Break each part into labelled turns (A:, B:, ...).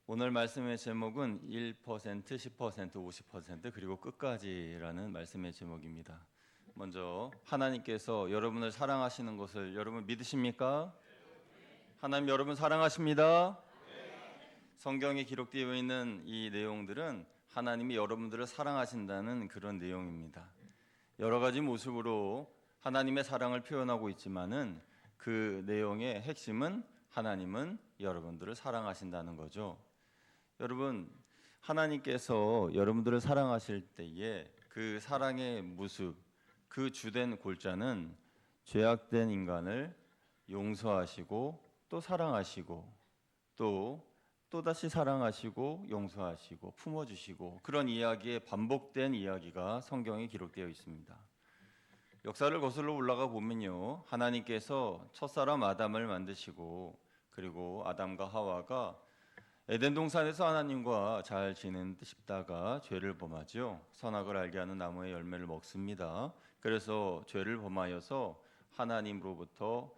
A: 오늘 말씀의 제목은 1%, 10%, 50% 그리고 끝까지라는 말씀의 제목입니다. 먼저 하나님께서 여러분을 사랑하시는 것을 여러분 믿으십니까? 하나님 여러분 사랑하십니다. 성경에 기록되어 있는 이 내용들은 하나님이 여러분들을 사랑하신다는 그런 내용입니다. 여러 가지 모습으로 하나님의 사랑을 표현하고 있지만은 그 내용의 핵심은 하나님은 여러분들을 사랑하신다는 거죠. 여러분, 하나님께서 여러분들을 사랑하실 때에 그 사랑의 모습, 그 주된 골자는 죄악된 인간을 용서하시고 또 사랑하시고 또다시 사랑하시고 용서하시고 품어주시고 그런 이야기의 반복된 이야기가 성경에 기록되어 있습니다. 역사를 거슬러 올라가 보면요, 하나님께서 첫사람 아담을 만드시고 그리고 아담과 하와가 에덴 동산에서 하나님과 잘 지내는 듯 싶다가 죄를 범하죠. 선악을 알게 하는 나무의 열매를 먹습니다. 그래서 죄를 범하여서 하나님으로부터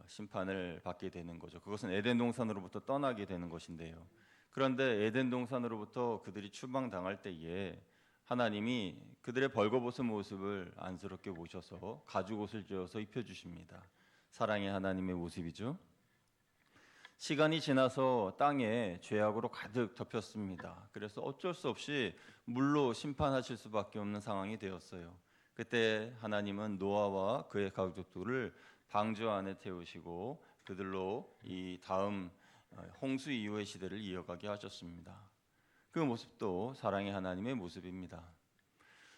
A: 심판을 받게 되는 거죠. 그것은 에덴 동산으로부터 떠나게 되는 것인데요. 그런데 에덴 동산으로부터 그들이 추방당할 때에 하나님이 그들의 벌거벗은 모습을 안쓰럽게 보셔서 가죽옷을 지어서 입혀주십니다. 사랑의 하나님의 모습이죠. 시간이 지나서 땅에 죄악으로 가득 덮였습니다. 그래서 어쩔 수 없이 물로 심판하실 수밖에 없는 상황이 되었어요. 그때 하나님은 노아와 그의 가족들을 방주 안에 태우시고 그들로 이 다음 홍수 이후의 시대를 이어가게 하셨습니다. 그 모습도 사랑의 하나님의 모습입니다.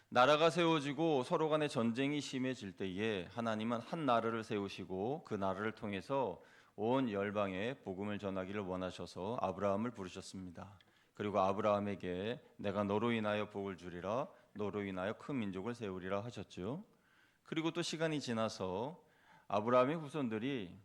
A: 나라가 세워지고 서로 간의 전쟁이 심해질 때에 하나님은 한 나라를 세우시고 그 나라를 통해서 온 열방에 복음을 전하기를 원하셔서 아브라함을 부르셨습니다. 그리고 아브라함에게 내가 너로 인하여 복을 주리라, 너로 인하여 큰 민족을 세우리라 하셨죠. 그리고 또 시간이 지나서 아브라함의 후손들이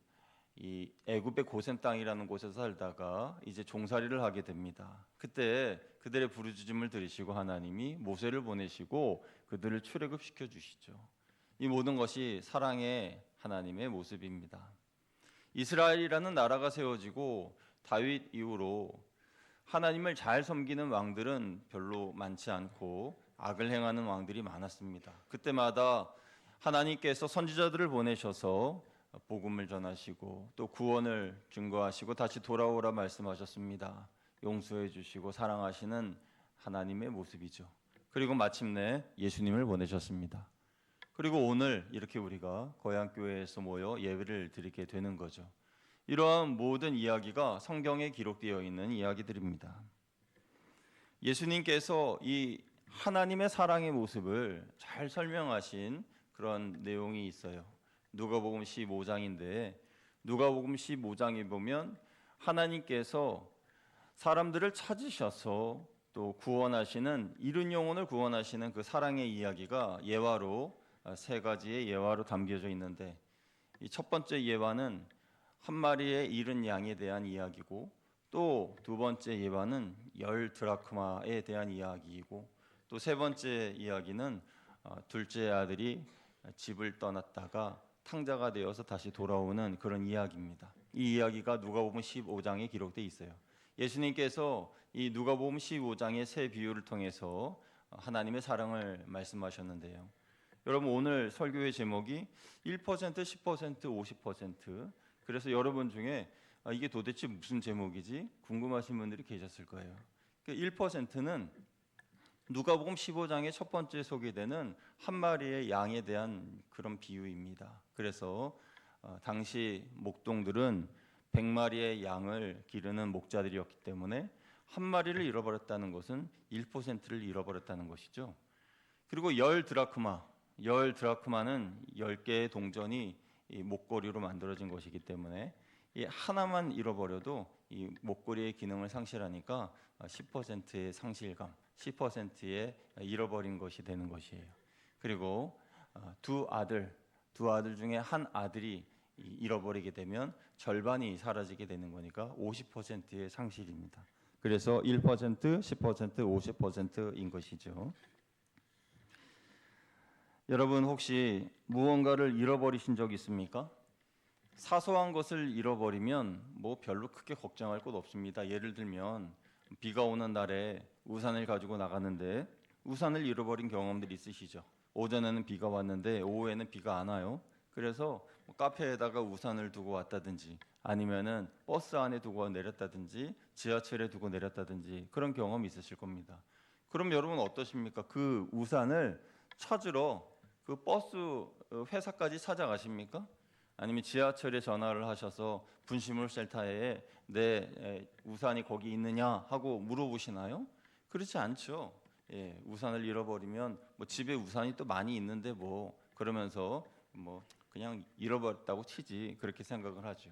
A: 이 애굽의 고센 땅이라는 곳에서 살다가 이제 종살이를 하게 됩니다. 그때 그들의 부르짖음을 들으시고 하나님이 모세를 보내시고 그들을 출애굽시켜 주시죠. 이 모든 것이 사랑의 하나님의 모습입니다. 이스라엘이라는 나라가 세워지고 다윗 이후로 하나님을 잘 섬기는 왕들은 별로 많지 않고 악을 행하는 왕들이 많았습니다. 그때마다 하나님께서 선지자들을 보내셔서 복음을 전하시고 또 구원을 증거하시고 다시 돌아오라 말씀하셨습니다. 용서해 주시고 사랑하시는 하나님의 모습이죠. 그리고 마침내 예수님을 보내셨습니다. 그리고 오늘 이렇게 우리가 거양교회에서 모여 예배를 드리게 되는 거죠. 이러한 모든 이야기가 성경에 기록되어 있는 이야기들입니다. 예수님께서 이 하나님의 사랑의 모습을 잘 설명하신 그런 내용이 있어요. 누가복음 15장인데 누가복음 15장에 보면 하나님께서 사람들을 찾으셔서 또 구원하시는 잃은 영혼을 구원하시는 그 사랑의 이야기가 예화로 세 가지의 예화로 담겨져 있는데 이 첫 번째 예화는 한 마리의 잃은 양에 대한 이야기고 또 두 번째 예화는 10드라크마에 대한 이야기이고 또 세 번째 이야기는 둘째 아들이 집을 떠났다가 탕자가 되어서 다시 돌아오는 그런 이야기입니다. 이 이야기가 누가복음 15장에 기록되어 있어요. 예수님께서 이 누가복음 15장의 세 비유를 통해서 하나님의 사랑을 말씀하셨는데요. 여러분 오늘 설교의 제목이 1%, 10%, 50%. 그래서 여러분 중에 이게 도대체 무슨 제목이지? 궁금하신 분들이 계셨을 거예요. 1%는 누가복음 15장의 첫 번째 소개되는 한 마리의 양에 대한 그런 비유입니다. 그래서 당시 목동들은 100마리의 양을 기르는 목자들이었기 때문에 한 마리를 잃어버렸다는 것은 1%를 잃어버렸다는 것이죠. 그리고 10드라크마는 10개의 동전이 이 목걸이로 만들어진 것이기 때문에 이 하나만 잃어버려도 이 목걸이의 기능을 상실하니까 10%의 상실감, 10%의 잃어버린 것이 되는 것이에요. 그리고 두 아들 중에 한 아들이 잃어버리게 되면 절반이 사라지게 되는 거니까 50%의 상실입니다. 그래서 1%, 10%, 50%인 것이죠. 여러분 혹시 무언가를 잃어버리신 적 있습니까? 사소한 것을 잃어버리면 뭐 별로 크게 걱정할 것 없습니다. 예를 들면 비가 오는 날에 우산을 가지고 나가는데 우산을 잃어버린 경험들 있으시죠? 오전에는 비가 왔는데 오후에는 비가 안 와요. 그래서 뭐 카페에다가 우산을 두고 왔다든지 아니면은 버스 안에 두고 내렸다든지 지하철에 두고 내렸다든지 그런 경험이 있으실 겁니다. 그럼 여러분 어떠십니까? 그 우산을 찾으러 그 버스 회사까지 찾아가십니까? 아니면 지하철에 전화를 하셔서 분식물 셀터에 내 우산이 거기 있느냐 하고 물어보시나요? 그렇지 않죠. 예, 우산을 잃어버리면 뭐 집에 우산이 또 많이 있는데 뭐 그러면서 뭐 그냥 잃어버렸다고 치지 그렇게 생각을 하죠.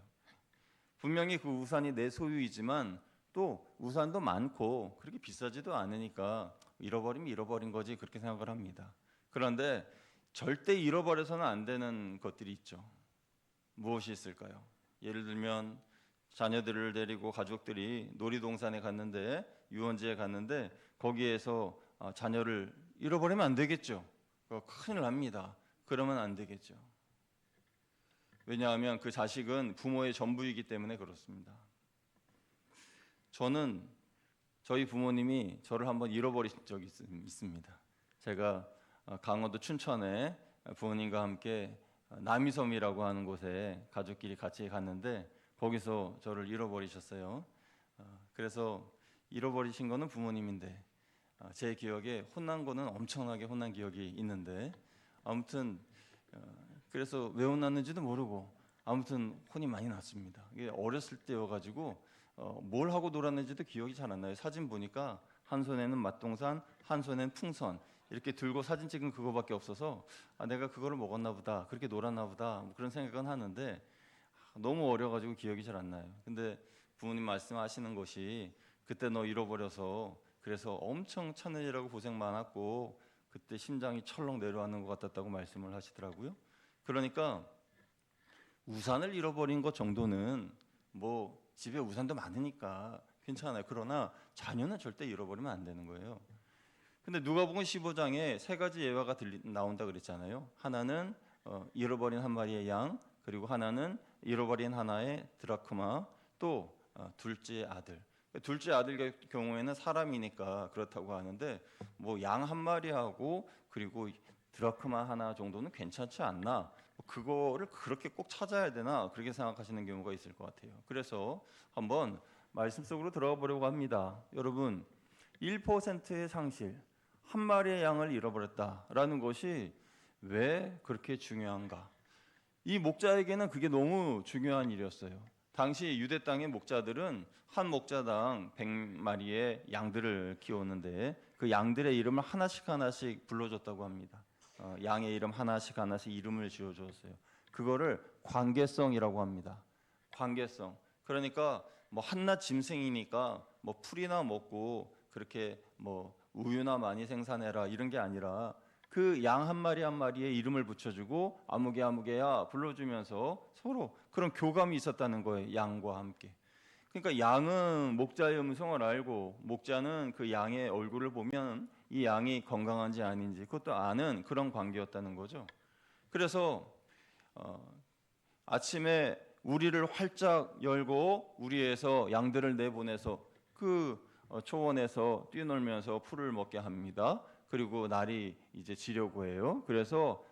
A: 분명히 그 우산이 내 소유이지만 또 우산도 많고 그렇게 비싸지도 않으니까 잃어버리면 잃어버린 거지 그렇게 생각을 합니다. 그런데 절대 잃어버려서는 안 되는 것들이 있죠. 무엇이 있을까요? 예를 들면 자녀들을 데리고 가족들이 놀이동산에 갔는데 유원지에 갔는데 거기에서 자녀를 잃어버리면 안 되겠죠. 큰일 납니다. 그러면 안 되겠죠. 왜냐하면 그 자식은 부모의 전부이기 때문에 그렇습니다. 저는 저희 부모님이 저를 한번 잃어버리신 적이 있습니다. 제가 강원도 춘천에 부모님과 함께 남이섬이라고 하는 곳에 가족끼리 같이 갔는데 거기서 저를 잃어버리셨어요. 그래서 잃어버리신 거는 부모님인데 제 기억에 혼난 거는 엄청나게 혼난 기억이 있는데 아무튼 그래서 왜 혼났는지도 모르고 아무튼 혼이 많이 났습니다. 이게 어렸을 때여가지고 뭘 하고 놀았는지도 기억이 잘 안 나요. 사진 보니까 한 손에는 맛동산, 한 손에는 풍선 이렇게 들고 사진 찍은 그거밖에 없어서 내가 그거를 먹었나 보다, 그렇게 놀았나 보다 뭐 그런 생각은 하는데 너무 어려가지고 기억이 잘 안 나요. 근데 부모님 말씀하시는 것이 그때 너 잃어버려서 그래서 엄청 찾느라고 고생 많았고 그때 심장이 철렁 내려앉는 것 같았다고 말씀을 하시더라고요. 그러니까 우산을 잃어버린 것 정도는 뭐 집에 우산도 많으니까 괜찮아요. 그러나 자녀는 절대 잃어버리면 안 되는 거예요. 근데 누가복음 15장에 세 가지 예화가 나온다 그랬잖아요. 하나는 잃어버린 한 마리의 양, 그리고 하나는 잃어버린 하나의 드라크마, 또 둘째 아들. 둘째 아들 경우에는 사람이니까 그렇다고 하는데 뭐 양 한 마리하고 그리고 드라크마 하나 정도는 괜찮지 않나? 그거를 그렇게 꼭 찾아야 되나? 그렇게 생각하시는 경우가 있을 것 같아요. 그래서 한번 말씀 속으로 들어가 보려고 합니다. 여러분, 1%의 상실, 한 마리의 양을 잃어버렸다라는 것이 왜 그렇게 중요한가? 이 목자에게는 그게 너무 중요한 일이었어요. 당시 유대 땅의 목자들은 한 목자당 100마리의 양들을 키웠는데 그 양들의 이름을 하나씩 하나씩 불러줬다고 합니다. 양의 이름 하나씩 하나씩 이름을 지어줬어요. 그거를 관계성이라고 합니다. 관계성. 그러니까 뭐 한낱 짐승이니까 뭐 풀이나 먹고 그렇게 뭐 우유나 많이 생산해라 이런 게 아니라 그 양 한 마리 한 마리에 이름을 붙여주고 아무개 아무개야 불러주면서 서로 그런 교감이 있었다는 거예요. 양과 함께. 그러니까 양은 목자의 음성을 알고 목자는 그 양의 얼굴을 보면 이 양이 건강한지 아닌지 그것도 아는 그런 관계였다는 거죠. 그래서 아침에 우리를 활짝 열고 우리에서 양들을 내보내서 그 초원에서 뛰놀면서 풀을 먹게 합니다. 그리고 날이 이제 지려고 해요. 그래서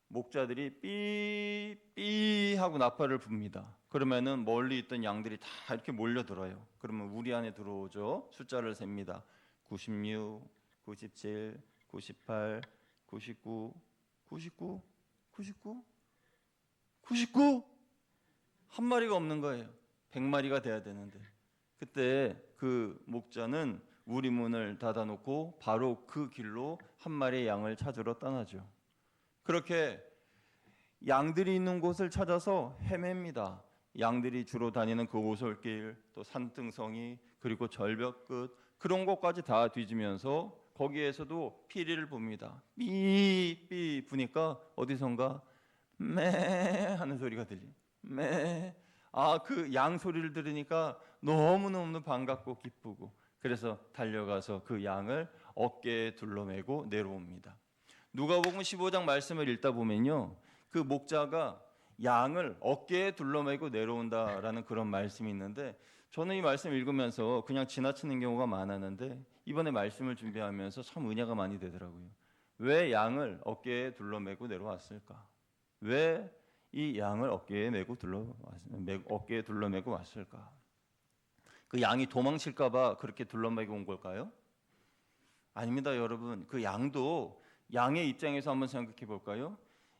A: 목자들이 삐삐 하고 나팔을 붑니다. 그러면은 멀리 있던 양들이 다 이렇게 몰려들어요. 그러면 우리 안에 들어오죠. 숫자를 셉니다. 96, 97, 98, 99, 99, 99, 99. 한 마리가 없는 거예요. 100마리가 돼야 되는데. 그때 그 목자는 우리 문을 닫아놓고 바로 그 길로 한 마리의 양을 찾으러 떠나죠. 그렇게 양들이 있는 곳을 찾아서 헤맵니다. 양들이 주로 다니는 그 오솔길, 또 산등성이, 그리고 절벽 끝 그런 곳까지 다 뒤지면서 거기에서도 피리를 봅니다. 삐삐 부니까 어디선가 매 하는 소리가 들리. 매. 그 양 소리를 들으니까 너무너무 반갑고 기쁘고 그래서 달려가서 그 양을 어깨에 둘러매고 내려옵니다. 누가복음 15장 말씀을 읽다 보면요. 그 목자가 양을 어깨에 둘러매고 내려온다라는 그런 말씀이 있는데 저는 이 말씀 읽으면서 그냥 지나치는 경우가 많았는데 이번에 말씀을 준비하면서 참 은혜가 많이 되더라고요. 왜 양을 어깨에 둘러매고 내려왔을까? 왜 이 양을 어깨에 둘러매고 왔을까? 그 양이 도망칠까봐 그렇게 둘러매고 온 걸까요? 아닙니다, 여러분. 그 양도 양의 입장에서 한번 생각해 볼까요?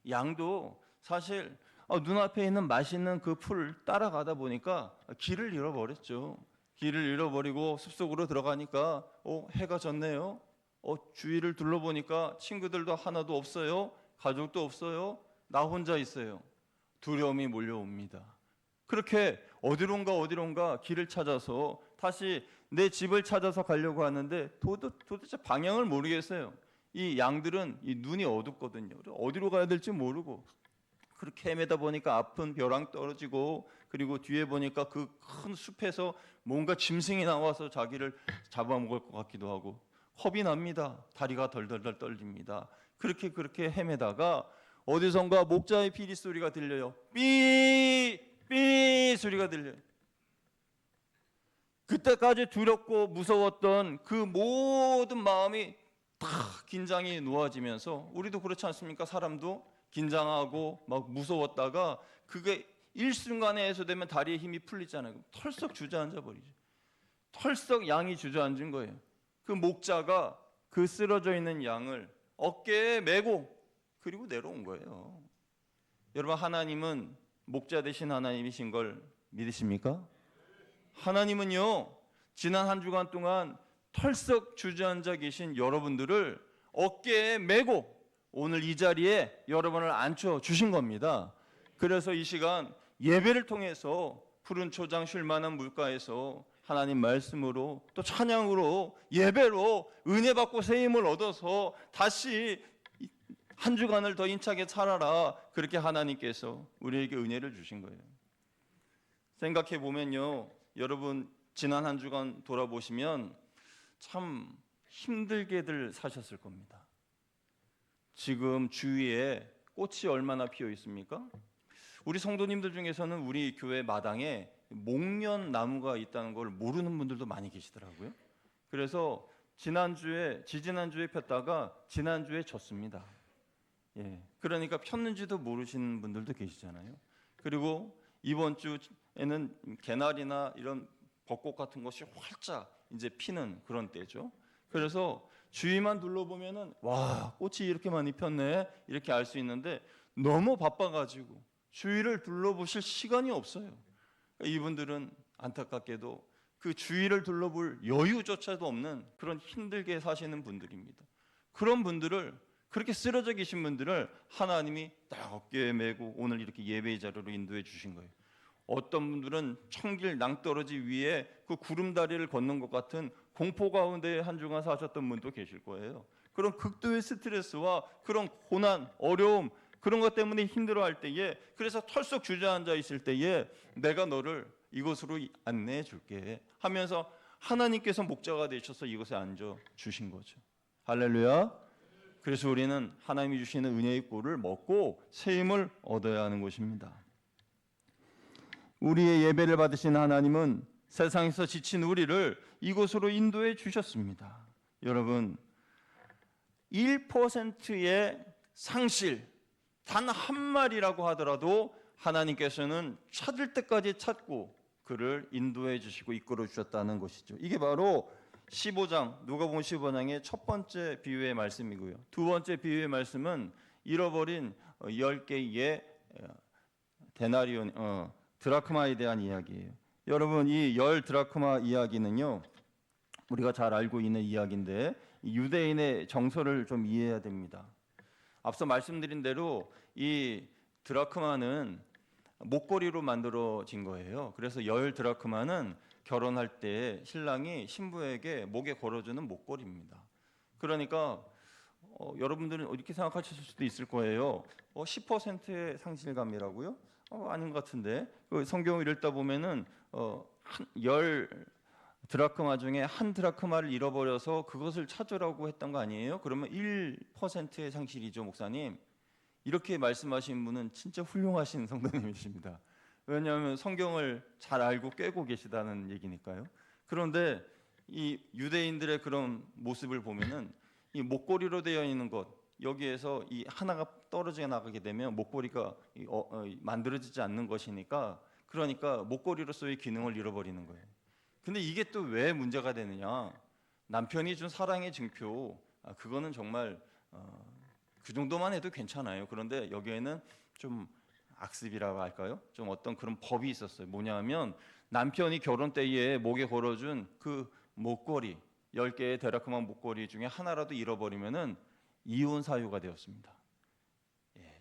A: 양도 사실 눈앞에 있는 맛있는 그 풀 따라가다 보니까 길을 잃어버렸죠. 길을 잃어버리고 숲속으로 들어가니까 해가 졌네요. 주위를 둘러보니까 친구들도 하나도 없어요. 가족도 없어요. 나 혼자 있어요. 두려움이 몰려옵니다. 그렇게 어디론가 길을 찾아서 다시 내 집을 찾아서 가려고 하는데 도대체 방향을 모르겠어요. 이 양들은 이 눈이 어둡거든요. 어디로 가야 될지 모르고 그렇게 헤매다 보니까 앞은 벼랑 떨어지고 그리고 뒤에 보니까 그 큰 숲에서 뭔가 짐승이 나와서 자기를 잡아먹을 것 같기도 하고 겁이 납니다. 다리가 덜덜덜 떨립니다. 그렇게 헤매다가 어디선가 목자의 피리 소리가 들려요. 삐 소리가 들려요. 그때까지 두렵고 무서웠던 그 모든 마음이 다 긴장이 놓아지면서 우리도 그렇지 않습니까? 사람도 긴장하고 막 무서웠다가 그게 일순간에 해소되면 다리에 힘이 풀리잖아요. 털썩 주저앉아 버리죠. 털썩 양이 주저앉은 거예요. 그 목자가 그 쓰러져 있는 양을 어깨에 메고 그리고 내려온 거예요. 여러분, 하나님은 목자 되신 하나님이신 걸 믿으십니까? 하나님은요, 지난 한 주간 동안 털썩 주저앉아 계신 여러분들을 어깨에 메고 오늘 이 자리에 여러분을 앉혀 주신 겁니다. 그래서 이 시간 예배를 통해서 푸른 초장 쉴 만한 물가에서 하나님 말씀으로 또 찬양으로 예배로 은혜 받고 새 힘을 얻어서 다시 한 주간을 더 힘차게 살아라. 그렇게 하나님께서 우리에게 은혜를 주신 거예요. 생각해 보면요, 여러분 지난 한 주간 돌아보시면 참 힘들게들 사셨을 겁니다. 지금 주위에 꽃이 얼마나 피어 있습니까? 우리 성도님들 중에서는 우리 교회 마당에 목련 나무가 있다는 걸 모르는 분들도 많이 계시더라고요. 그래서 지지난주에 폈다가 지난주에 졌습니다. 그러니까 폈는지도 모르시는 분들도 계시잖아요. 그리고 이번 주에는 개나리나 이런 벚꽃 같은 것이 활짝 이제 피는 그런 때죠. 그래서 주위만 둘러보면은 와, 꽃이 이렇게 많이 폈네 이렇게 알 수 있는데 너무 바빠가지고 주위를 둘러보실 시간이 없어요. 이분들은 안타깝게도 그 주위를 둘러볼 여유조차도 없는 그런 힘들게 사시는 분들입니다. 그런 분들을, 그렇게 쓰러져 계신 분들을 하나님이 딱 어깨에 메고 오늘 이렇게 예배의 자리로 인도해 주신 거예요. 어떤 분들은 청길 낭떠러지 위에 그 구름다리를 걷는 것 같은 공포 가운데 한 주간 사셨던 분도 계실 거예요. 그런 극도의 스트레스와 그런 고난, 어려움, 그런 것 때문에 힘들어할 때에, 그래서 털썩 주저앉아 있을 때에 내가 너를 이곳으로 안내해 줄게 하면서 하나님께서 목자가 되셔서 이곳에 앉아 주신 거죠. 할렐루야. 그래서 우리는 하나님이 주시는 은혜의 꿀을 먹고 새 힘을 얻어야 하는 것입니다. 우리의 예배를 받으신 하나님은 세상에서 지친 우리를 이곳으로 인도해 주셨습니다. 여러분, 1%의 상실, 단 한 마리라고 하더라도 하나님께서는 찾을 때까지 찾고 그를 인도해 주시고 이끌어 주셨다는 것이죠. 이게 바로 15장, 누가복음 15장의 첫 번째 비유의 말씀이고요. 두 번째 비유의 말씀은 잃어버린 10개의 데나리온, 드라크마에 대한 이야기예요. 여러분, 이 10드라크마 이야기는요, 우리가 잘 알고 있는 이야기인데 유대인의 정서를 좀 이해해야 됩니다. 앞서 말씀드린 대로 이 드라크마는 목걸이로 만들어진 거예요. 그래서 10드라크마는 결혼할 때 신랑이 신부에게 목에 걸어주는 목걸이입니다. 그러니까 여러분들은 이렇게 생각하실 수도 있을 거예요. 10%의 상실감이라고요? 아닌 것 같은데 성경을 읽다 보면은 10 드라크마 중에 한 드라크마를 잃어버려서 그것을 찾으라고 했던 거 아니에요? 그러면 1%의 상실이죠, 목사님. 이렇게 말씀하신 분은 진짜 훌륭하신 성도님이십니다. 왜냐하면 성경을 잘 알고 꿰고 계시다는 얘기니까요. 그런데 이 유대인들의 그런 모습을 보면은 이 목걸이로 되어 있는 것, 여기에서 이 하나가 떨어져 나가게 되면 목걸이가 만들어지지 않는 것이니까, 그러니까 목걸이로서의 기능을 잃어버리는 거예요. 근데 이게 또 왜 문제가 되느냐? 남편이 준 사랑의 증표, 그거는 정말 그 정도만 해도 괜찮아요. 그런데 여기에는 좀 악습이라고 할까요? 좀 어떤 그런 법이 있었어요. 뭐냐면 남편이 결혼 때에 목에 걸어준 그 목걸이, 10개의 데라크만 목걸이 중에 하나라도 잃어버리면은 이혼 사유가 되었습니다.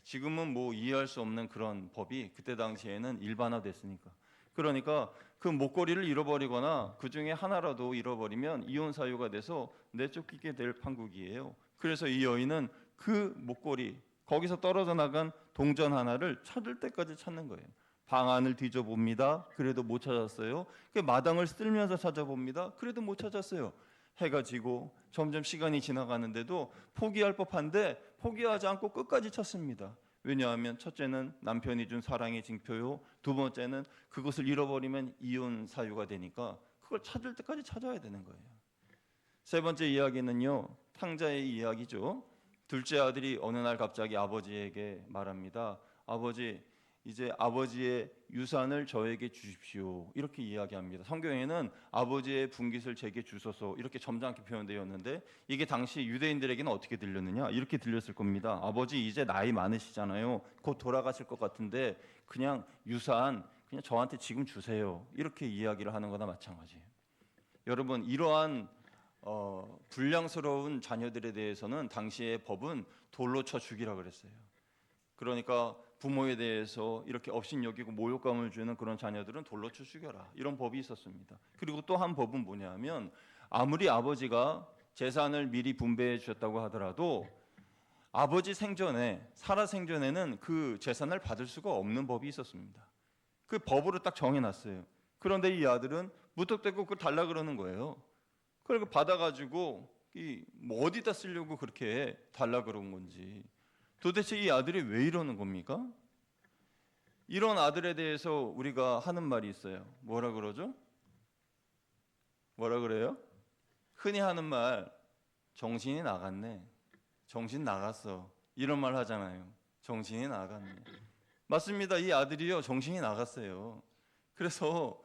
A: 지금은 뭐 이해할 수 없는 그런 법이 그때 당시에는 일반화됐으니까. 그러니까 그 목걸이를 잃어버리거나 그 중에 하나라도 잃어버리면 이혼 사유가 돼서 내쫓기게 될 판국이에요. 그래서 이 여인은 그 목걸이, 거기서 떨어져 나간 동전 하나를 찾을 때까지 찾는 거예요. 방 안을 뒤져봅니다. 그래도 못 찾았어요. 그 마당을 쓸면서 찾아봅니다. 그래도 못 찾았어요. 해가 지고 점점 시간이 지나가는데도 포기할 법한데 포기하지 않고 끝까지 찾습니다. 왜냐하면 첫째는 남편이 준 사랑의 징표요, 두 번째는 그것을 잃어버리면 이혼 사유가 되니까 그걸 찾을 때까지 찾아야 되는 거예요. 세 번째 이야기는요, 탕자의 이야기죠. 둘째 아들이 어느 날 갑자기 아버지에게 말합니다. 아버지, 이제 아버지의 유산을 저에게 주십시오. 이렇게 이야기합니다. 성경에는 아버지의 분깃을 제게 주소서 이렇게 점잖게 표현되었는데, 이게 당시 유대인들에게는 어떻게 들렸느냐? 이렇게 들렸을 겁니다. 아버지 이제 나이 많으시잖아요. 곧 돌아가실 것 같은데 그냥 유산 그냥 저한테 지금 주세요. 이렇게 이야기를 하는 거나 마찬가지예요. 여러분, 이러한 불량스러운 자녀들에 대해서는 당시의 법은 돌로 쳐 죽이라 그랬어요. 그러니까 부모에 대해서 이렇게 업신여기고 모욕감을 주는 그런 자녀들은 돌로 쳐 죽여라, 이런 법이 있었습니다. 그리고 또 한 법은 뭐냐면, 아무리 아버지가 재산을 미리 분배해 주셨다고 하더라도 아버지 생전에, 살아 생전에는 그 재산을 받을 수가 없는 법이 있었습니다. 그 법으로 딱 정해놨어요. 그런데 이 아들은 무턱대고 그걸 달라 그러는 거예요. 그걸 받아가지고 뭐 어디다 쓰려고 그렇게 달라 그런 건지, 도대체 이 아들이 왜 이러는 겁니까? 이런 아들에 대해서 우리가 하는 말이 있어요. 뭐라 그러죠? 뭐라 그래요? 흔히 하는 말, 정신이 나갔네, 정신 나갔어, 이런 말 하잖아요. 정신이 나갔네. 맞습니다. 이 아들이요, 정신이 나갔어요. 그래서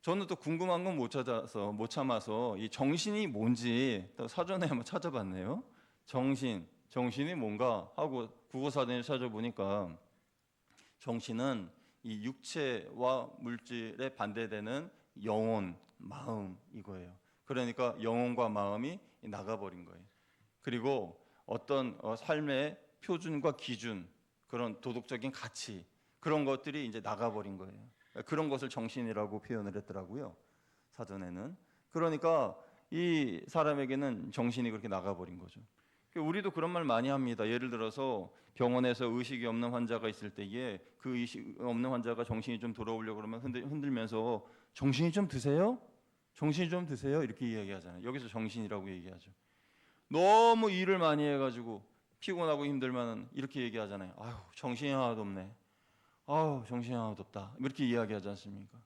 A: 저는 또 궁금한 건 못 참아서 이 정신이 뭔지 또 사전에 한번 찾아봤네요. 정신이 뭔가 하고 국어사전에 찾아보니까, 정신은 이 육체와 물질에 반대되는 영혼, 마음, 이거예요. 그러니까 영혼과 마음이 나가버린 거예요. 그리고 어떤 삶의 표준과 기준, 그런 도덕적인 가치, 그런 것들이 이제 나가버린 거예요. 그런 것을 정신이라고 표현을 했더라고요, 사전에는. 그러니까 이 사람에게는 정신이 그렇게 나가버린 거죠. 우리도 그런 말 많이 합니다. 예를 들어서 병원에서 의식이 없는 환자가 있을 때에 그 의식 없는 환자가 정신이 좀 돌아오려고 그러면 흔들면서 정신이 좀 드세요? 정신이 좀 드세요? 이렇게 이야기하잖아요. 여기서 정신이라고 얘기하죠. 너무 일을 많이 해가지고 피곤하고 힘들면 이렇게 얘기하잖아요. 아유, 정신이 하나도 없네. 아유, 정신이 하나도 없다. 이렇게 이야기하지 않습니까?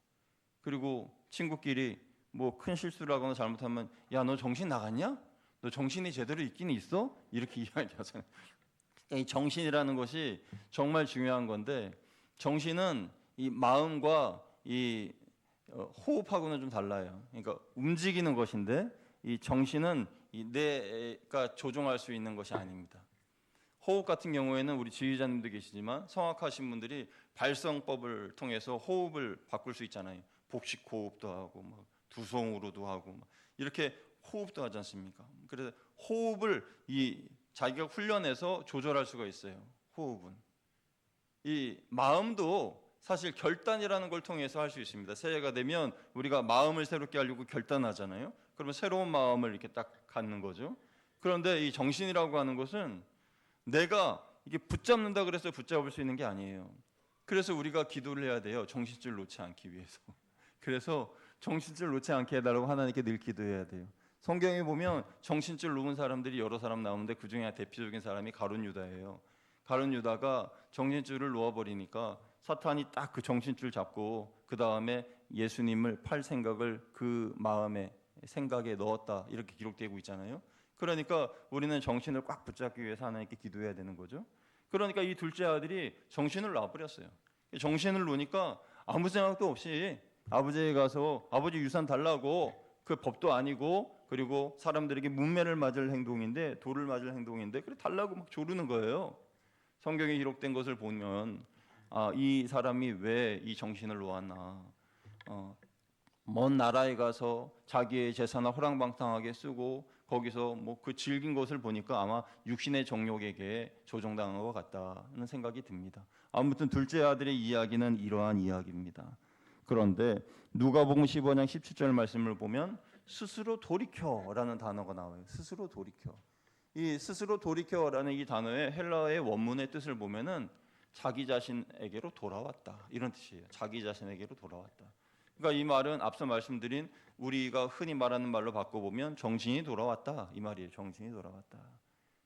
A: 그리고 친구끼리 뭐 큰 실수를 하거나 잘못하면, 야, 너 정신 나갔냐? 너 정신이 제대로 있긴 있어? 이렇게 이야기하잖아요. 이 정신이라는 것이 정말 중요한 건데, 정신은 이 마음과 이 호흡하고는 좀 달라요. 그러니까 움직이는 것인데, 이 정신은 이 뇌가 조종할 수 있는 것이 아닙니다. 호흡 같은 경우에는 우리 지휘자님도 계시지만 성악하신 분들이 발성법을 통해서 호흡을 바꿀 수 있잖아요. 복식 호흡도 하고 막 두성으로도 하고 막 이렇게 호흡도 하지 않습니까? 그래서 호흡을 자기가 훈련해서 조절할 수가 있어요. 호흡은. 이 마음도 사실 결단이라는 걸 통해서 할 수 있습니다. 새해가 되면 우리가 마음을 새롭게 하려고 결단하잖아요. 그러면 새로운 마음을 이렇게 딱 갖는 거죠. 그런데 이 정신이라고 하는 것은 내가 이게 붙잡는다 그래서 붙잡을 수 있는 게 아니에요. 그래서 우리가 기도를 해야 돼요. 정신줄 놓지 않기 위해서. 그래서 정신줄 놓지 않게 해달라고 하나님께 늘 기도해야 돼요. 성경에 보면 정신줄 놓은 사람들이 여러 사람 나오는데 그 중에 대표적인 사람이 가룟 유다예요. 가룟 유다가 정신줄을 놓아버리니까 사탄이 딱 그 정신줄 잡고 그 다음에 예수님을 팔 생각을 그 마음에 생각에 넣었다 이렇게 기록되고 있잖아요. 그러니까 우리는 정신을 꽉 붙잡기 위해서 하나님께 기도해야 되는 거죠. 그러니까 이 둘째 아들이 정신을 놔버렸어요. 정신을 놓으니까 아무 생각도 없이 아버지에 가서 아버지 유산 달라고, 그 법도 아니고 그리고 사람들에게 문매를 맞을 행동인데, 돌을 맞을 행동인데 그래 달라고 막 조르는 거예요. 성경에 기록된 것을 보면 이 사람이 왜 이 정신을 놓았나, 먼 나라에 가서 자기의 재산을 허랑방탕하게 쓰고 거기서 뭐 그 즐긴 것을 보니까 아마 육신의 정욕에게 조종당한 것 같다는 생각이 듭니다. 아무튼 둘째 아들의 이야기는 이러한 이야기입니다. 그런데 누가복음 15장 17절 말씀을 보면 스스로 돌이켜라는 단어가 나와요. 스스로 돌이켜. 이 스스로 돌이켜라는 이 단어의 헬라어의 원문의 뜻을 보면은 자기 자신에게로 돌아왔다 이런 뜻이에요. 자기 자신에게로 돌아왔다. 그러니까 이 말은 앞서 말씀드린 우리가 흔히 말하는 말로 바꿔보면 정신이 돌아왔다 이 말이에요. 정신이 돌아왔다.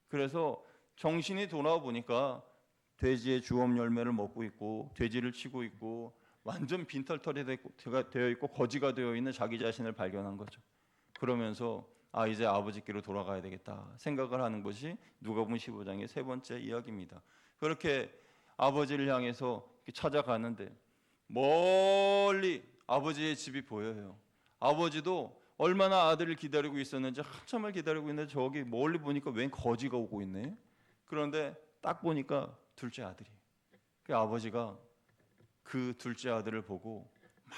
A: 그래서 정신이 돌아와 보니까 돼지의 주엄 열매를 먹고 있고 돼지를 치고 있고 완전 빈털털이 되어 있고 거지가 되어 있는 자기 자신을 발견한 거죠. 그러면서 이제 아버지께로 돌아가야 되겠다 생각을 하는 것이 누가복음 15장의 세 번째 이야기입니다. 그렇게 아버지를 향해서 찾아가는데 멀리 아버지의 집이 보여요. 아버지도 얼마나 아들을 기다리고 있었는지 한참을 기다리고 있는데 저기 멀리 보니까 웬 거지가 오고 있네. 그런데 딱 보니까 둘째 아들이. 그 아버지가 그 둘째 아들을 보고 막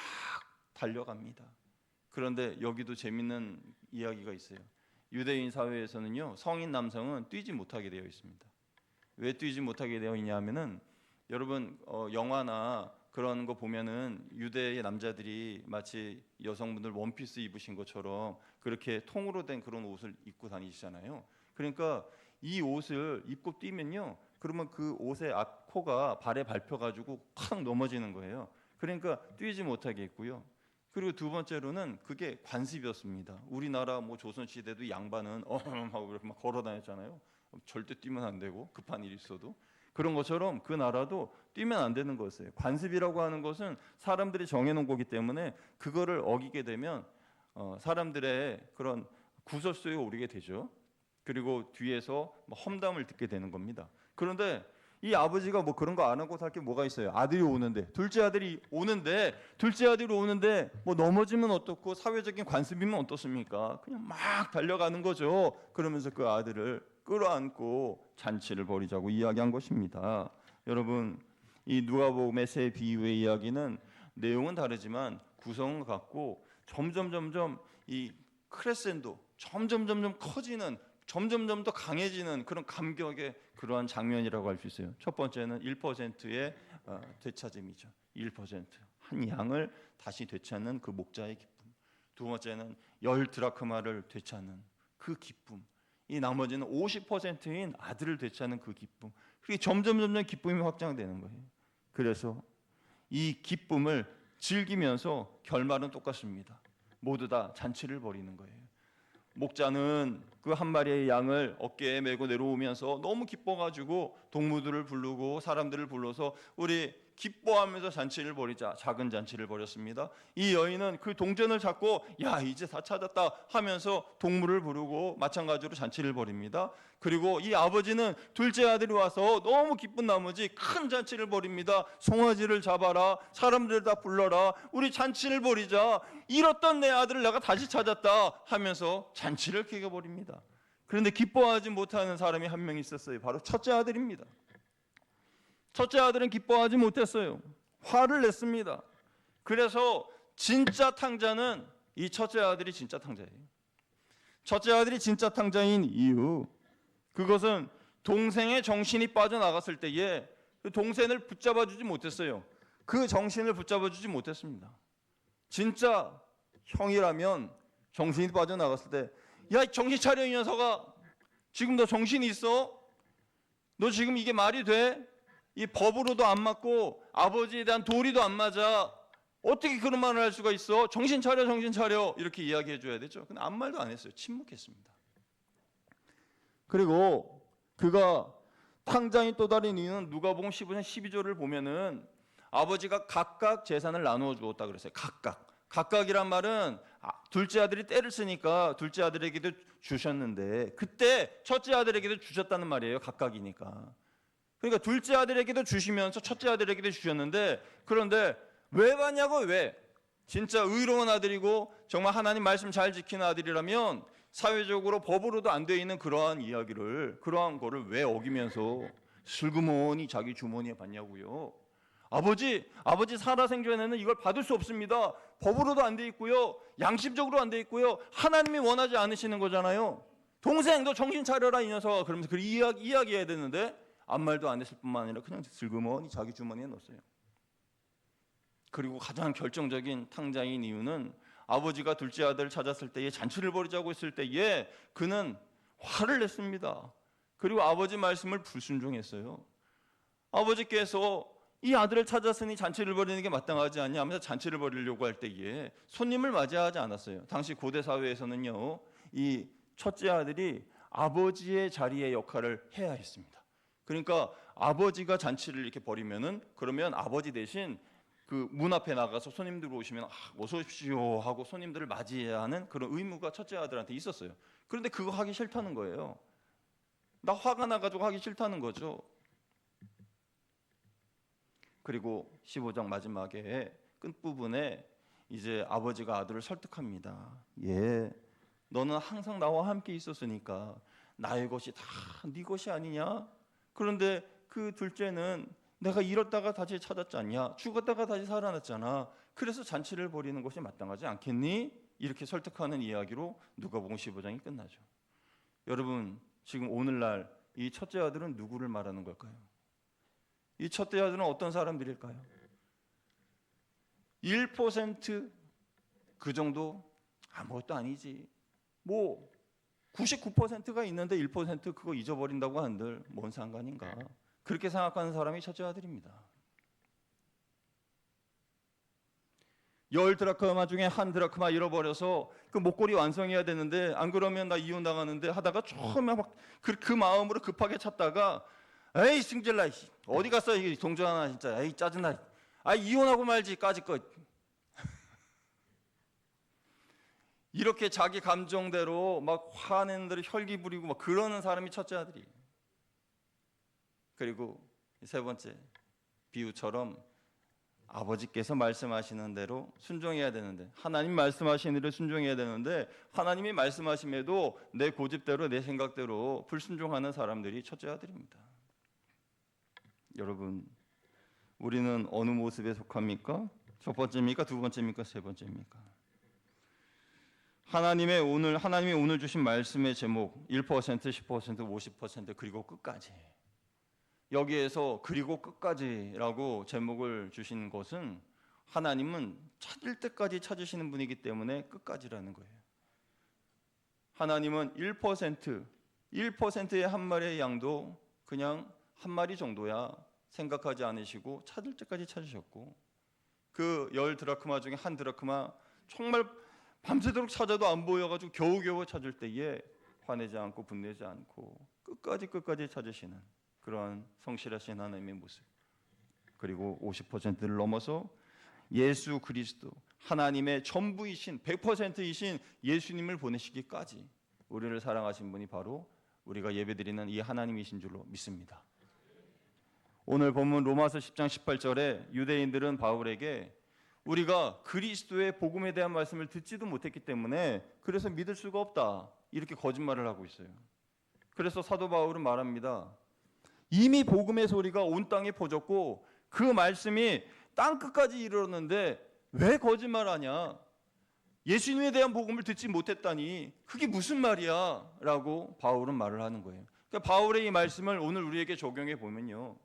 A: 달려갑니다. 그런데 여기도 재밌는 이야기가 있어요. 유대인 사회에서는요, 성인 남성은 뛰지 못하게 되어 있습니다. 왜 뛰지 못하게 되어 있냐면은 여러분 영화나 그런 거 보면은 유대의 남자들이 마치 여성분들 원피스 입으신 것처럼 그렇게 통으로 된 그런 옷을 입고 다니시잖아요. 그러니까 이 옷을 입고 뛰면요, 그러면 그 옷의 앞 코가 발에 밟혀가지고 콱 넘어지는 거예요. 그러니까 뛰지 못하게 했고요. 그리고 두 번째로는 그게 관습이었습니다. 우리나라 뭐 조선시대도 양반은 하고 이렇게 막 걸어 다녔잖아요. 절대 뛰면 안 되고 급한 일이 있어도. 그런 것처럼 그 나라도 뛰면 안 되는 거였어요. 관습이라고 하는 것은 사람들이 정해놓은 거기 때문에 그거를 어기게 되면 사람들의 그런 구설수에 오르게 되죠. 그리고 뒤에서 험담을 듣게 되는 겁니다. 그런데 이 아버지가 뭐 그런 거 안 하고 살 게 뭐가 있어요? 아들이 오는데, 둘째 아들이 오는데 뭐 넘어지면 어떻고 사회적인 관습이면 어떻습니까? 그냥 막 달려가는 거죠. 그러면서 그 아들을 끌어안고 잔치를 벌이자고 이야기한 것입니다. 여러분, 이 누가복음의 세 비유의 이야기는 내용은 다르지만 구성은 같고 점점 이 크레센도 점점 커지는, 점점 더 강해지는 그런 감격의 그러한 장면이라고 할 수 있어요. 첫 번째는 1%의 되찾음이죠. 1% 한 양을 다시 되찾는 그 목자의 기쁨. 두 번째는 10드라크마를 되찾는 그 기쁨. 이 나머지는 50%인 아들을 되찾는 그 기쁨. 그게 점점 기쁨이 확장되는 거예요. 그래서 이 기쁨을 즐기면서 결말은 똑같습니다. 모두 다 잔치를 벌이는 거예요. 목자는 그 한 마리의 양을 어깨에 메고 내려오면서 너무 기뻐가지고 동무들을 부르고 사람들을 불러서 우리 기뻐하면서 잔치를 벌이자, 작은 잔치를 벌였습니다. 이 여인은 그 동전을 잡고 야 이제 다 찾았다 하면서 동무를 부르고 마찬가지로 잔치를 벌입니다. 그리고 이 아버지는 둘째 아들이 와서 너무 기쁜 나머지 큰 잔치를 벌입니다. 송아지를 잡아라, 사람들 다 불러라, 우리 잔치를 벌이자, 잃었던 내 아들을 내가 다시 찾았다 하면서 잔치를 깨겨버립니다. 그런데 기뻐하지 못하는 사람이 한 명 있었어요. 바로 첫째 아들입니다. 첫째 아들은 기뻐하지 못했어요. 화를 냈습니다. 그래서 진짜 탕자는 이 첫째 아들이 진짜 탕자예요. 첫째 아들이 진짜 탕자인 이유, 그것은 동생의 정신이 빠져나갔을 때에 그 동생을 붙잡아주지 못했어요. 그 정신을 붙잡아주지 못했습니다. 진짜 형이라면 정신이 빠져나갔을 때, 야 정신 차려 이 녀석아, 지금 너 정신이 있어? 너 지금 이게 말이 돼? 이 법으로도 안 맞고 아버지에 대한 도리도 안 맞아. 어떻게 그런 말을 할 수가 있어? 정신 차려 정신 차려 이렇게 이야기해 줘야 되죠. 근데 아무 말도 안 했어요. 침묵했습니다. 그리고 그가 탕자인 또 다른 이유는 누가복음 15장 12절을 보면은 아버지가 각각 재산을 나누어 주었다 그랬어요. 각각이란 말은 둘째 아들이 때를 쓰니까 둘째 아들에게도 주셨는데 그때 첫째 아들에게도 주셨다는 말이에요. 각각이니까. 그러니까 둘째 아들에게도 주시면서 첫째 아들에게도 주셨는데, 그런데 왜 받냐고. 왜? 진짜 의로운 아들이고 정말 하나님 말씀 잘 지키는 아들이라면 사회적으로 법으로도 안 돼 있는 그러한 거를 왜 어기면서 슬그머니 자기 주머니에 받냐고요. 아버지 살아생전에는 이걸 받을 수 없습니다. 법으로도 안 돼 있고요, 양심적으로 안 돼 있고요, 하나님이 원하지 않으시는 거잖아요. 동생 너 정신 차려라 이 녀석아, 그러면서 그 이야기해야 되는데 아무 말도 안 했을 뿐만 아니라 그냥 슬그머니 자기 주머니에 넣었어요. 그리고 가장 결정적인 탕자인 이유는 아버지가 둘째 아들을 찾았을 때에 잔치를 벌이자고 했을 때에 그는 화를 냈습니다. 그리고 아버지 말씀을 불순종했어요. 아버지께서 이 아들을 찾았으니 잔치를 벌이는 게 마땅하지 않냐 하면서 잔치를 벌이려고 할 때에 손님을 맞이하지 않았어요. 당시 고대 사회에서는요, 이 첫째 아들이 아버지의 자리의 역할을 해야 했습니다. 그러니까 아버지가 잔치를 이렇게 벌이면은, 그러면 아버지 대신 그 문 앞에 나가서 손님들 오시면 어서 오십시오 하고 손님들을 맞이해야 하는 그런 의무가 첫째 아들한테 있었어요. 그런데 그거 하기 싫다는 거예요. 나 화가 나가지고 하기 싫다는 거죠. 그리고 15장 마지막에 끝부분에 이제 아버지가 아들을 설득합니다. 예, 너는 항상 나와 함께 있었으니까 나의 것이 다 네 것이 아니냐? 그런데 그 둘째는 내가 잃었다가 다시 찾았지 않냐? 죽었다가 다시 살아났잖아. 그래서 잔치를 벌이는 것이 마땅하지 않겠니? 이렇게 설득하는 이야기로 누가복음 15장이 끝나죠. 여러분, 지금 오늘날 이 첫째 아들은 누구를 말하는 걸까요? 이 첫째 아들은 어떤 사람들일까요? 1% 그 정도 아무것도 아니지. 뭐 99%가 있는데 1% 그거 잊어버린다고 한들 뭔 상관인가? 그렇게 생각하는 사람이 첫째 아들입니다. 10드라크마 중에 1드라크마 잃어버려서 그 목걸이 완성해야 되는데 안 그러면 나 이혼 당하는데 하다가 처음에 막 그 마음으로 급하게 찾다가 에이 승질나 어디 갔어 이 동전 하나 진짜 에이 짜증나 이혼하고 말지 까짓 거 이렇게 자기 감정대로 막 화내는 대로 혈기 부리고 막 그러는 사람이 첫째 아들이에요. 그리고 세 번째 비유처럼 아버지께서 말씀하시는 대로 순종해야 되는데, 하나님 말씀하시는 대로 순종해야 되는데 하나님이 말씀하심에도 내 고집대로 내 생각대로 불순종하는 사람들이 첫째 아들입니다. 여러분, 우리는 어느 모습에 속합니까? 첫 번째입니까? 두 번째입니까? 세 번째입니까? 하나님이 오늘 주신 말씀의 제목 1%, 10%, 50% 그리고 끝까지, 여기에서 그리고 끝까지라고 제목을 주신 것은 하나님은 찾을 때까지 찾으시는 분이기 때문에 끝까지라는 거예요. 하나님은 1%의 한 마리의 양도 그냥 한 마리 정도야 생각하지 않으시고 찾을 때까지 찾으셨고, 그 10드라크마 중에 1드라크마 정말 밤새도록 찾아도 안 보여가지고 겨우겨우 찾을 때에 화내지 않고 분내지 않고 끝까지 찾으시는 그러한 성실하신 하나님의 모습, 그리고 50%를 넘어서 예수 그리스도 하나님의 전부이신 100%이신 예수님을 보내시기까지 우리를 사랑하신 분이 바로 우리가 예배드리는 이 하나님이신 줄로 믿습니다. 오늘 본문 로마서 10장 18절에 유대인들은 바울에게 우리가 그리스도의 복음에 대한 말씀을 듣지도 못했기 때문에 그래서 믿을 수가 없다 이렇게 거짓말을 하고 있어요. 그래서 사도 바울은 말합니다. 이미 복음의 소리가 온 땅에 퍼졌고 그 말씀이 땅 끝까지 이르렀는데 왜 거짓말하냐? 예수님에 대한 복음을 듣지 못했다니 그게 무슨 말이야? 라고 바울은 말을 하는 거예요. 그러니까 바울의 이 말씀을 오늘 우리에게 적용해 보면요,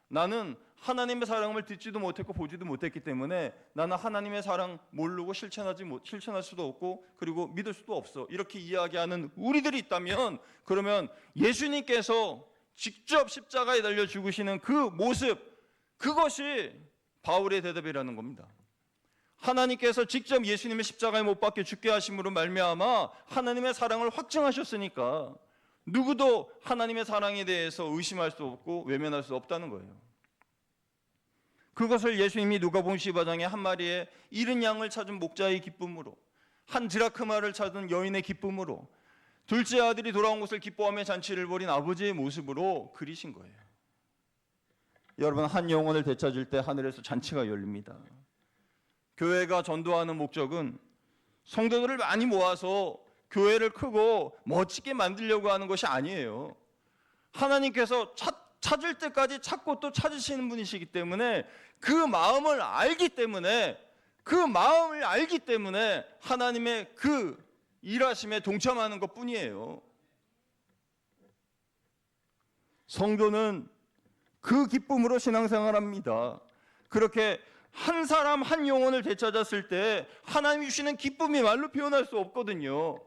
A: 나는 하나님의 사랑을 듣지도 못했고 보지도 못했기 때문에 나는 하나님의 사랑 모르고 실천할 수도 없고 그리고 믿을 수도 없어, 이렇게 이야기하는 우리들이 있다면, 그러면 예수님께서 직접 십자가에 달려 죽으시는 그 모습, 그것이 바울의 대답이라는 겁니다. 하나님께서 직접 예수님의 십자가에 못 박혀 죽게 하심으로 말미암아 하나님의 사랑을 확증하셨으니까 누구도 하나님의 사랑에 대해서 의심할 수 없고 외면할 수 없다는 거예요. 그것을 예수님이 누가복음 15장에 한 마리의 잃은 양을 찾은 목자의 기쁨으로, 한 드라크마를 찾은 여인의 기쁨으로, 둘째 아들이 돌아온 것을 기뻐하며 잔치를 벌인 아버지의 모습으로 그리신 거예요. 여러분, 한 영혼을 되찾을 때 하늘에서 잔치가 열립니다. 교회가 전도하는 목적은 성도들을 많이 모아서 교회를 크고 멋지게 만들려고 하는 것이 아니에요. 하나님께서 찾을 때까지 찾고 또 찾으시는 분이시기 때문에 그 마음을 알기 때문에 하나님의 그 일하심에 동참하는 것 뿐이에요. 성도는 그 기쁨으로 신앙생활합니다. 그렇게 한 사람 한 영혼을 되찾았을 때 하나님이 주시는 기쁨이 말로 표현할 수 없거든요.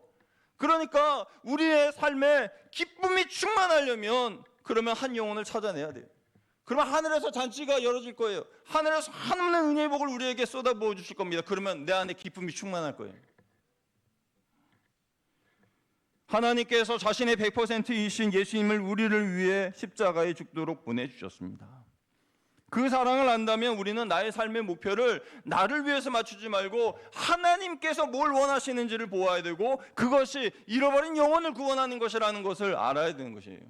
A: 그러니까 우리의 삶에 기쁨이 충만하려면 그러면 한 영혼을 찾아내야 돼요. 그러면 하늘에서 잔치가 열어질 거예요. 하늘에서 하나님의 은혜의 복을 우리에게 쏟아부어 주실 겁니다. 그러면 내 안에 기쁨이 충만할 거예요. 하나님께서 자신의 100%이신 예수님을 우리를 위해 십자가에 죽도록 보내주셨습니다. 그 사랑을 안다면 우리는 나의 삶의 목표를 나를 위해서 맞추지 말고 하나님께서 뭘 원하시는지를 보아야 되고, 그것이 잃어버린 영혼을 구원하는 것이라는 것을 알아야 되는 것이에요.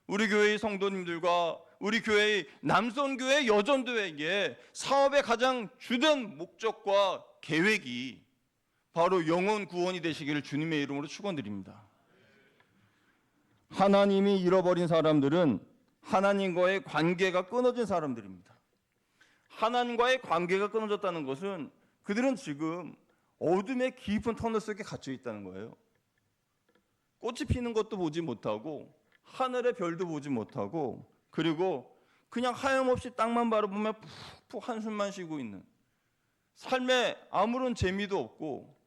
A: 우리 교회의 성도님들과 우리 교회의 남선교회, 여전도회의 사업의 가장 주된 목적과 계획이 바로 영혼 구원이 되시기를 주님의 이름으로 축원드립니다. 하나님이 잃어버린 사람들은 하나님과의 관계가 끊어진 사람들입니다. 하나님과의 관계가 끊어졌다는 것은 그들은 지금 어둠의 깊은 터널 속에 갇혀 있다는 거예요. 꽃이 피는 것도 보지 못하고 하늘의 별도 보지 못하고, 그리고 그냥 하염없이 땅만 바라보며 푹푹 한숨만 쉬고 있는, 삶에 아무런 재미도 없고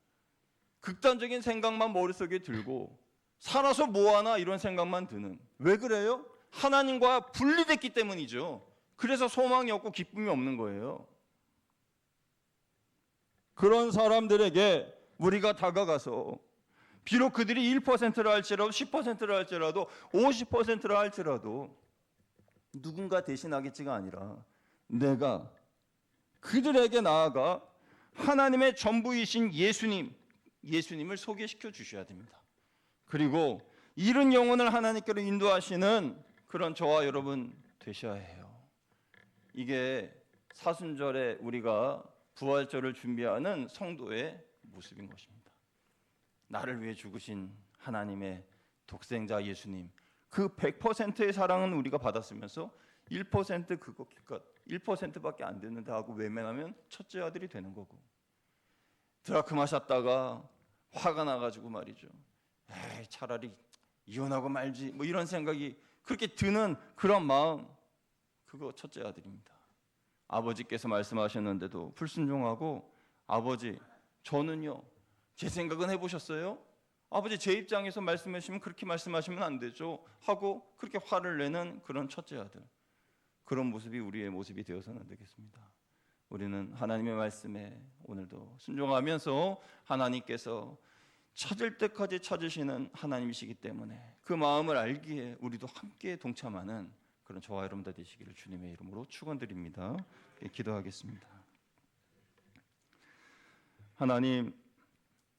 A: 극단적인 생각만 머릿속에 들고 살아서 뭐하나 이런 생각만 드는, 왜 그래요? 하나님과 분리됐기 때문이죠. 그래서 소망이 없고 기쁨이 없는 거예요. 그런 사람들에게 우리가 다가가서 비록 그들이 1%라 할지라도 10%라 할지라도 50%라 할지라도 누군가 대신하겠지가 아니라 내가 그들에게 나아가 하나님의 전부이신 예수님을 소개시켜 주셔야 됩니다. 그리고 잃은 영혼을 하나님께로 인도하시는 그런 저와 여러분 되셔야 해요. 이게 사순절에 우리가 부활절을 준비하는 성도의 모습인 것입니다. 나를 위해 죽으신 하나님의 독생자 예수님, 그 100%의 사랑은 우리가 받았으면서 1% 그거 기껏 1%밖에 안 됐는데 하고 외면하면 첫째 아들이 되는 거고, 드라크마 샀다가 화가 나가지고 말이죠, 에이 차라리 이혼하고 말지 뭐 이런 생각이 그렇게 드는 그런 마음, 그거 첫째 아들입니다. 아버지께서 말씀하셨는데도 불순종하고, 아버지 저는요 제 생각은 해보셨어요? 아버지 제 입장에서 말씀하시면 그렇게 말씀하시면 안 되죠 하고 그렇게 화를 내는 그런 첫째 아들, 그런 모습이 우리의 모습이 되어서는 안 되겠습니다. 우리는 하나님의 말씀에 오늘도 순종하면서 하나님께서 찾을 때까지 찾으시는 하나님이시기 때문에 그 마음을 알기에 우리도 함께 동참하는 그런 저와 여러분들 되시기를 주님의 이름으로 축원드립니다. 기도하겠습니다. 하나님,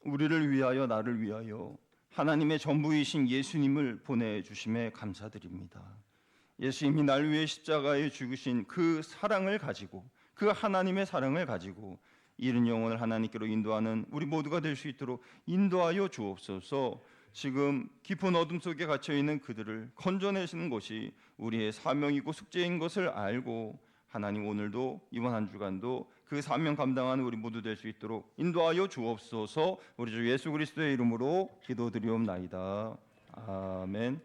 A: 우리를 위하여 나를 위하여 하나님의 전부이신 예수님을 보내주심에 감사드립니다. 예수님이 나를 위해 십자가에 죽으신 그 사랑을 가지고, 그 하나님의 사랑을 가지고 잃은 영혼을 하나님께로 인도하는 우리 모두가 될 수 있도록 인도하여 주옵소서. 지금 깊은 어둠 속에 갇혀있는 그들을 건져내시는 것이 우리의 사명이고 숙제인 것을 알고, 하나님 오늘도 이번 한 주간도 그 사명 감당하는 우리 모두 될 수 있도록 인도하여 주옵소서. 우리 주 예수 그리스도의 이름으로 기도드리옵나이다. 아멘.